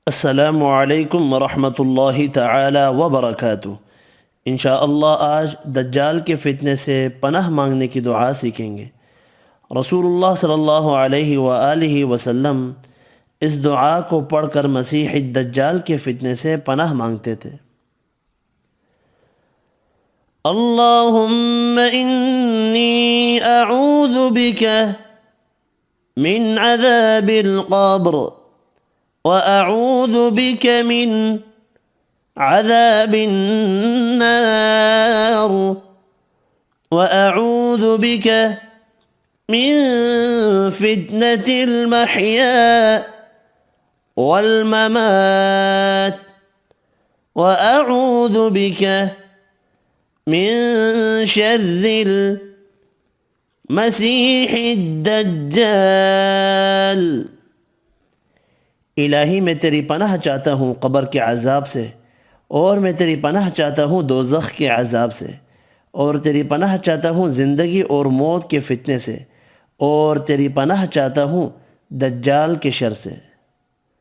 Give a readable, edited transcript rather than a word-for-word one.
अस्सलामु अलैकुम वरहमतुल्लाहि तआला व बरकातुहू। इंशाअल्लाह आज दज्जाल के फ़ितने से पनाह मांगने की दुआ सीखेंगे। रसूलुल्लाह सल्लल्लाहु अलैहि व आलिहि वसल्लम इस दुआ को पढ़कर मसीह दज्जाल के फ़ितने से पनाह मांगते थे। अल्लाहुम्मा इन्नी अऊज़ु बिका मिन अज़ाबिल क़ब्र व अऊज़ु बिका मिन अज़ाबिन नार व अऊज़ु बिका मिन फितनतिल महया वल ममात व अऊज़ु बिका मिन शर्रिल मसीहिद दज्जाल। इलाही मैं तेरी पनाह चाहता हूँ क़ब्र के अज़ाब से, और मैं तेरी पनाह चाहता हूँ दोज़ख के अज़ाब से, और तेरी पनाह चाहता हूँ ज़िंदगी और मौत के फ़ितने से, और तेरी पनाह चाहता हूँ दज्जाल के शर से।